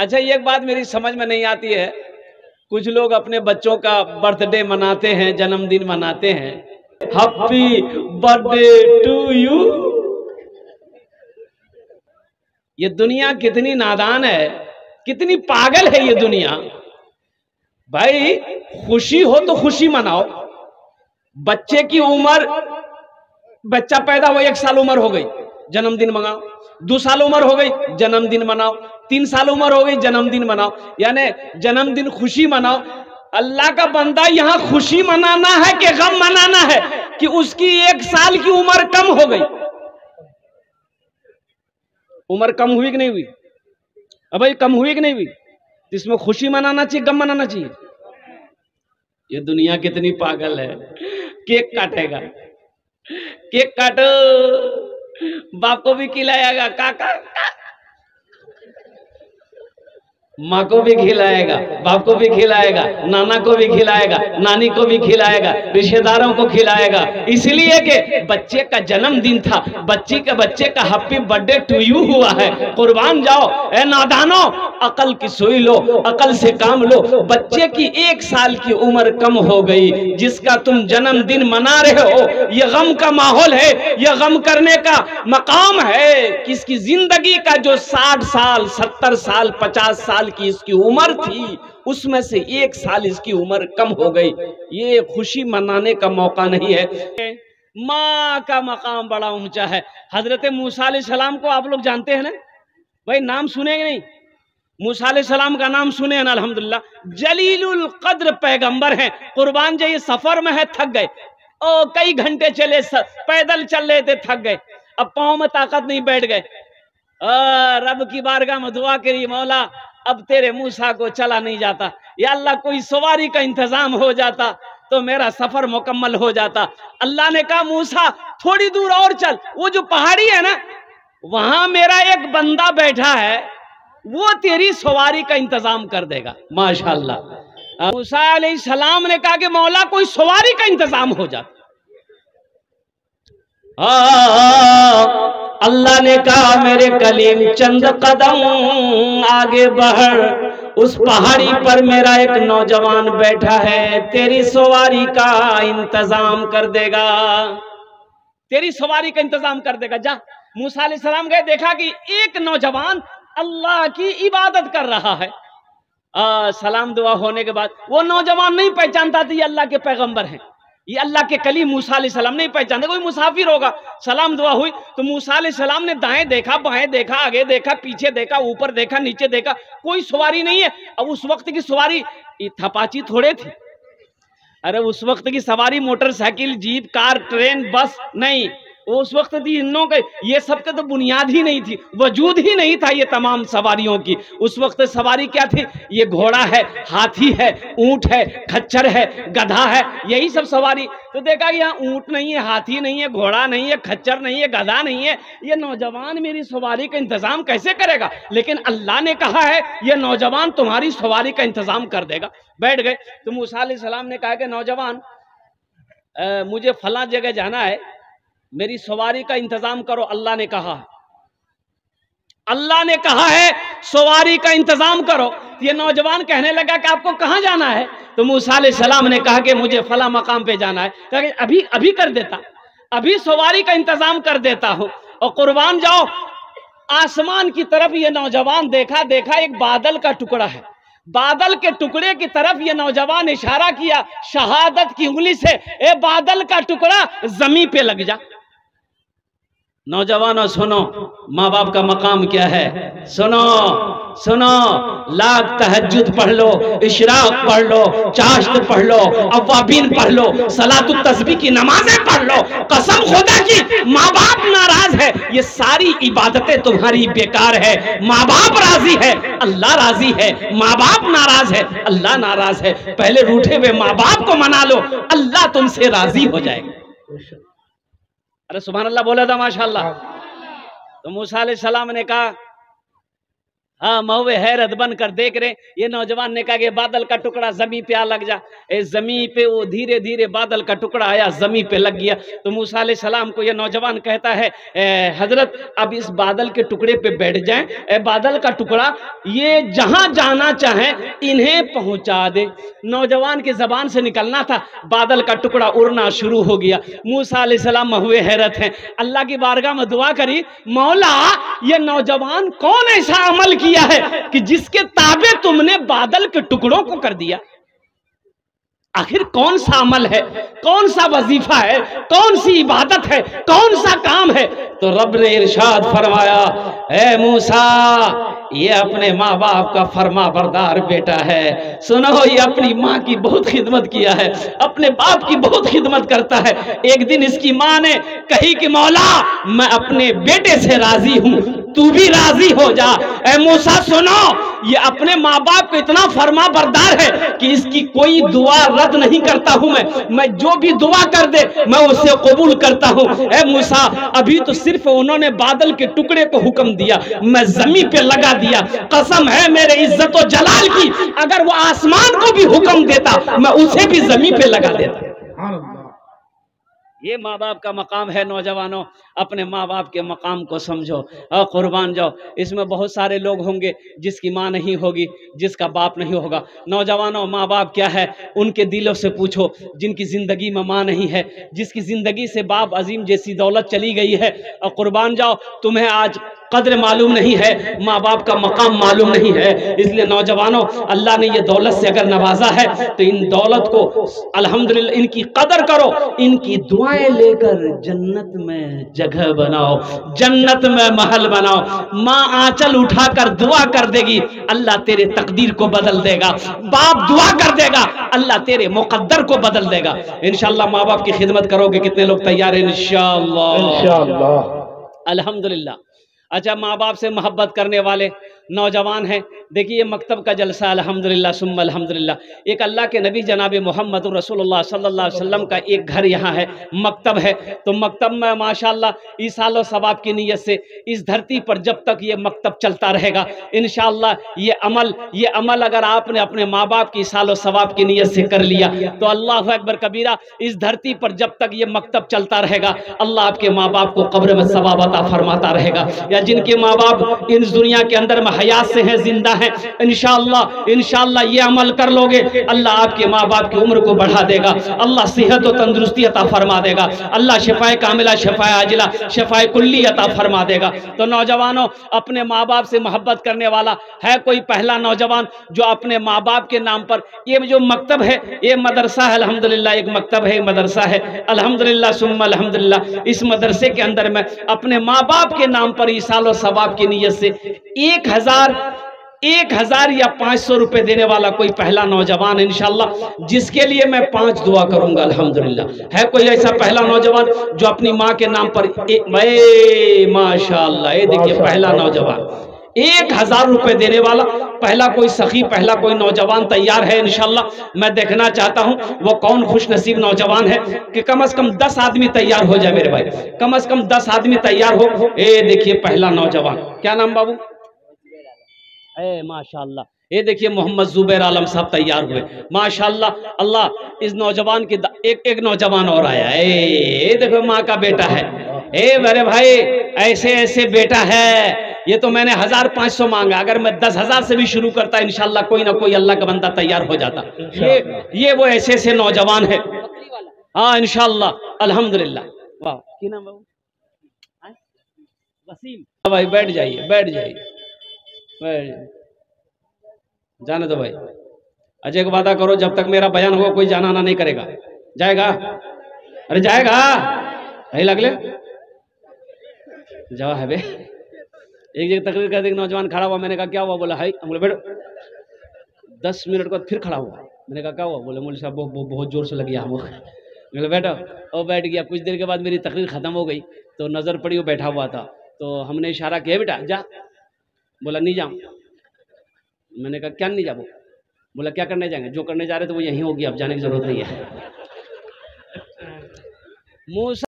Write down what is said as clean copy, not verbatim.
अच्छा, एक बात मेरी समझ में नहीं आती है, कुछ लोग अपने बच्चों का बर्थडे मनाते हैं, जन्मदिन मनाते हैं, हैप्पी बर्थडे टू यू। ये दुनिया कितनी नादान है, कितनी पागल है ये दुनिया। भाई खुशी हो तो खुशी मनाओ। बच्चे की उम्र, बच्चा पैदा हो 1 साल उम्र हो गई, जन्मदिन मनाओ। 2 साल उम्र हो गई, जन्मदिन मनाओ। 3 साल उम्र हो गई, जन्मदिन मनाओ। यानी जन्मदिन खुशी मनाओ। अल्लाह का बंदा यहां खुशी मनाना है कि गम मनाना है कि उसकी 1 साल की उम्र कम हो गई? उम्र कम हुई कि नहीं हुई? अब भाई कम हुई कि नहीं हुई? तो इसमें खुशी मनाना चाहिए, गम मनाना चाहिए? ये दुनिया कितनी पागल है। केक काटेगा, केक काटो, बाप को भी खिलाएगा, काका माँ को भी खिलाएगा, बाप को भी खिलाएगा, नाना को भी खिलाएगा, नानी को भी खिलाएगा, रिश्तेदारों को खिलाएगा। इसलिए कि बच्चे का जन्मदिन था, बच्चे का हैप्पी बर्थडे टू यू हुआ है। कुर्बान जाओ ए नादानो, अकल की सुई लो, अकल से काम लो। बच्चे की 1 साल की उम्र कम हो गई, जिसका तुम जन्मदिन मना रहे हो, यह गम का माहौल है, यह गम करने का मकाम है। किसकी जिंदगी का जो 60 साल, 70 साल, 50 साल की इसकी उम्र थी, उसमें से 1 साल इसकी उम्र कम हो गई। ये खुशी मनाने का मौका नहीं है। माँ का मकाम बड़ा ऊंचा है। हजरत मूसा अलैहिस्सलाम को आप लोग जानते हैं ना भाई, नाम सुने नहीं? मूसा अलैहिस्सलाम का नाम सुने हैं ना? अल्हम्दुलिल्लाह, जलीलुल कद्र पैगंबर हैं। कुर्बान जाइए, सफर में है, थक गए, ओ कई घंटे चले, पैदल चल रहे थे, थक गए, अब पांव में ताकत नहीं, बैठ गए। रब की बारगाह में दुआ करी, मौला अब तेरे मूसा को चला नहीं जाता, या अल्लाह कोई सवारी का इंतजाम हो जाता तो मेरा सफर मुकम्मल हो जाता। अल्लाह ने कहा मूसा थोड़ी दूर और चल, वो जो पहाड़ी है ना, वहां मेरा एक बंदा बैठा है, वो तेरी सवारी का इंतजाम कर देगा। माशाअल्लाह। मूसा अलैहिस्सलाम ने कहा कि मौला कोई सवारी का इंतजाम हो जाता। अल्लाह ने कहा मेरे कलीम चंद कदम आगे बढ़, उस पहाड़ी पर मेरा एक नौजवान बैठा है, तेरी सवारी का इंतजाम कर देगा, तेरी सवारी का इंतजाम कर देगा। जा। मूसा अलैहिस्सलाम गए, देखा कि एक नौजवान अल्लाह की इबादत कर रहा है। सलाम दुआ होने के बाद वो नौजवान नहीं पहचानता था ये अल्लाह के पैगंबर हैं, ये अल्लाह के कलीम मूसा अलैहिस्सलाम नहीं पहचानते, कोई मुसाफिर होगा। सलाम दुआ हुई तो मूसा अलैहिस्सलाम ने दाएं देखा, बाएं देखा, आगे देखा, पीछे देखा, ऊपर देखा, नीचे देखा, कोई सवारी नहीं है। अब उस वक्त की सवारी थपाची थोड़े थी, अरे उस वक्त की सवारी मोटरसाइकिल, जीप, कार, ट्रेन, बस नहीं, उस वक्त थी इन्हों के, ये सब के तो बुनियाद ही नहीं थी, वजूद ही नहीं था ये तमाम सवारियों की। उस वक्त सवारी क्या थी? ये घोड़ा है, हाथी है, ऊंट है, खच्चर है, गधा है, यही सब सवारी। तो देखा यहाँ ऊंट नहीं है, हाथी नहीं है, घोड़ा नहीं है, खच्चर नहीं है, गधा नहीं है, ये नौजवान मेरी सवारी का इंतजाम कैसे करेगा? लेकिन अल्लाह ने कहा है ये नौजवान तुम्हारी सवारी का इंतजाम कर देगा। बैठ गए तो मूसा अलैहिस्सलाम ने कहा कि नौजवान मुझे फला जगह जाना है, मेरी सवारी का इंतजाम करो। अल्लाह ने कहा, अल्लाह ने कहा है सवारी का इंतजाम करो। ये नौजवान कहने लगा कि आपको कहां जाना है? तो मूसा अलैहिस्सलाम ने कहा कि मुझे फला मकाम पे जाना है। कहा कि अभी कर देता, अभी सवारी का इंतजाम कर देता हूं। और कुर्बान जाओ, आसमान की तरफ ये नौजवान देखा एक बादल का टुकड़ा है, बादल के टुकड़े की तरफ ये नौजवान इशारा किया शहादत की उंगली से, ए बादल का टुकड़ा जमीन पे लग जा। नौजवानों सुनो, माँ बाप का मकाम क्या है, सुनो सुनो, लाख तहज्जुद पढ़ लो, इशराक पढ़ लो, चाश्त पढ़ लो, अवाबीन पढ़ लो, सलातुत तस्बीह की नमाजें पढ़ लो, कसम खुदा की माँ बाप नाराज है, ये सारी इबादतें तुम्हारी बेकार है। माँ बाप राजी है, अल्लाह राजी है, माँ बाप नाराज है, अल्लाह नाराज है। पहले रूठे हुए माँ बाप को मना लो, अल्लाह तुमसे राजी हो जाएगा। अरे सुभान अल्लाह बोला था, माशाअल्लाह। तो मूसा अलैहिस्सलाम ने कहा हाँ, महुए हैरत बन कर देख रहे। ये नौजवान ने कहा कि बादल का टुकड़ा जमीन पे आ लग जा। जमीन पे वो धीरे धीरे बादल का टुकड़ा आया, जमीन पे लग गया। तो मूसा अलैहिस्सलाम को ये नौजवान कहता है, हजरत अब इस बादल के टुकड़े पे बैठ जाएं, बादल का टुकड़ा ये जहां जाना चाहे इन्हें पहुंचा दे। नौजवान की जबान से निकलना था, बादल का टुकड़ा उड़ना शुरू हो गया। मूसा अलैहिस्सलाम महुए हैरत हैं, अल्लाह की बारगाह में दुआ करी, मौला ये नौजवान कौन ऐसा अमल किया है कि जिसके ताबे तुमने बादल के टुकड़ों को कर दिया? आखिर कौन सा अमल है, कौन सा वजीफा है, कौन सी इबादत है, कौन सा काम है? तो रब ने इरशाद फरमाया, ए मूसा ये अपने माँ बाप का फरमा बरदार बेटा है। सुनो, ये अपनी माँ की बहुत खिदमत किया है, अपने बाप की बहुत खिदमत करता है। एक दिन इसकी माँ ने कही कि मौला मैं अपने बेटे से राजी हूं, तू भी राजी हो जा। ए मूसा सुनो, ये अपने माँ बाप को इतना फरमा बरदार है कि इसकी कोई दुआ रद्द नहीं करता हूं मैं जो भी दुआ कर दे मैं उसे कबूल करता हूं। ए मूसा अभी तो सिर्फ उन्होंने बादल के टुकड़े को हुक्म दिया, मैं जमीन पे लगा दिया। कसम है मेरे इज्जत और जलाल की, अगर वो आसमान को भी हुक्म देता मैं उसे भी जमीन पे लगा देता। ये माँ बाप का मकाम है। नौजवानों, अपने माँ बाप के मकाम को समझो और कुर्बान जाओ। इसमें बहुत सारे लोग होंगे जिसकी माँ नहीं होगी, जिसका बाप नहीं होगा। नौजवानों, माँ बाप क्या है उनके दिलों से पूछो, जिनकी ज़िंदगी में माँ नहीं है, जिसकी ज़िंदगी से बाप अजीम जैसी दौलत चली गई है, और कुर्बान जाओ तुम्हें आज कद्र मालूम नहीं है, माँ बाप का मकाम मालूम नहीं है। इसलिए नौजवानों, अल्लाह ने ये दौलत से अगर नवाजा है तो इन दौलत को अल्हम्दुलिल्लाह इनकी कदर करो, इनकी दुआएं लेकर जन्नत में जगह बनाओ, जन्नत में महल बनाओ। माँ आंचल उठाकर दुआ कर देगी, अल्लाह तेरे तकदीर को बदल देगा। बाप दुआ कर देगा, अल्लाह तेरे मुकद्दर को बदल देगा। इंशाअल्लाह माँ बाप की खिदमत करोगे। कितने लोग तैयार हैं? इंशाअल्लाह, अल्हम्दुलिल्लाह। अच्छा, माँ बाप से मोहब्बत करने वाले नौजवान हैं। देखिए मकतब का जलसा अल्हम्दुलिल्लाह सुम्मा अल्हम्दुलिल्लाह। एक अल्लाह के नबी जनाब मोहम्मद रसूलुल्लाह सल्लल्लाहु अलैहि वसल्लम का एक घर यहाँ है, मकतब है। तो मकतब में माशाअल्लाह ईसाल और सवाब की नीयत से इस धरती पर जब तक ये मकतब चलता रहेगा इंशाअल्लाह ये अमल अगर आपने अपने माँ बाप की ईसाल और सवाब की नीयत से कर लिया तो अल्लाह अकबर कबीरा, इस धरती पर जब तक ये मकतब चलता रहेगा अल्लाह आपके माँ बाप को कब्र में सवाब अता फरमाता रहेगा। या जिनके माँ बाप इस दुनिया के अंदर में हयात से हैं, जिंदा हैं, इंशाअल्लाह ये अमल कर लोगे, अल्लाह आपके माँ बाप की उम्र को बढ़ा देगा, अल्लाह सेहत और तंदुरुस्ती अता फरमा देगा, अल्लाह शिफाए कामिला, शिफाए आजिला, शिफाए कुल्ली अता फरमा देगा। तो नौजवानों, अपने माँ बाप से मोहब्बत करने वाला है कोई पहला नौजवान जो अपने माँ बाप के नाम पर, ये जो मकतब है ये मदरसा है अल्हम्दुलिल्लाह, एक मकतब है, मदरसा है अल्हम्दुलिल्लाह सुम्मा अल्हम्दुलिल्लाह। इस मदरसे के अंदर में अपने माँ बाप के नाम पर ईसाल और सवाब की नीयत से 1000 या 500 रुपए देने वाला कोई पहला नौजवान इंशाअल्लाह, जिसके लिए मैं 5 दुआ करूंगा अल्हम्दुलिल्लाह। है कोई ऐसा पहला नौजवान जो अपनी माँ के नाम पर माशाअल्लाह, ये देखिए पहला नौजवान 1000 रुपए देने वाला पहला कोई सखी, पहला कोई नौजवान तैयार है इंशाअल्लाह। मैं देखना चाहता हूं वो कौन खुश नसीब नौजवान है कि कम से कम 10 आदमी तैयार हो जाए मेरे भाई, कम से कम 10 आदमी तैयार हो। ए देखिए पहला नौजवान, क्या नाम बाबू? माशाअल्लाह, ये देखिए मोहम्मद जुबैर आलम साहब तैयार हुए माशाअल्लाह। अल्लाह इस नौजवान की एक नौजवान और आया, ए देखो माँ का बेटा है। ए मेरे भाई, ऐसे ऐसे बेटा है, ये तो मैंने 1500 मांगा, अगर मैं 10,000 से भी शुरू करता इंशाअल्लाह कोई ना कोई अल्लाह का बंदा तैयार हो जाता। ये वो ऐसे ऐसे नौजवान है, हाँ इंशाअल्लाह अल्हम्दुलिल्लाह। वाह, क्या नाम है? वसीम भाई, बैठ जाइए, बैठ जाइए, जाने दो भाई। अच्छा एक वादा करो, जब तक मेरा बयान होगा कोई जाना आना नहीं करेगा। जाएगा? अरे जाएगा, नहीं लगले जाओ है बे। एक जगह तकरीर कर देख नौजवान खड़ा हुआ, मैंने कहा क्या हुआ? बोला हाई। बोले बैठो। 10 मिनट बाद फिर खड़ा हुआ, मैंने कहा क्या हुआ? बोले मौलवी साहब बहुत जोर से लगी हमको। बोले बैठो, और बैठ गया। कुछ देर के बाद मेरी तकरीर खत्म हो गई तो नजर पड़ी वो बैठा हुआ था, तो हमने इशारा किया बेटा जा। बोला नहीं जाऊँ। मैंने कहा क्या नहीं जाओ? बोला क्या करने जाएंगे? जो करने जा रहे थे वो यहीं होगी, अब जाने की जरूरत नहीं है।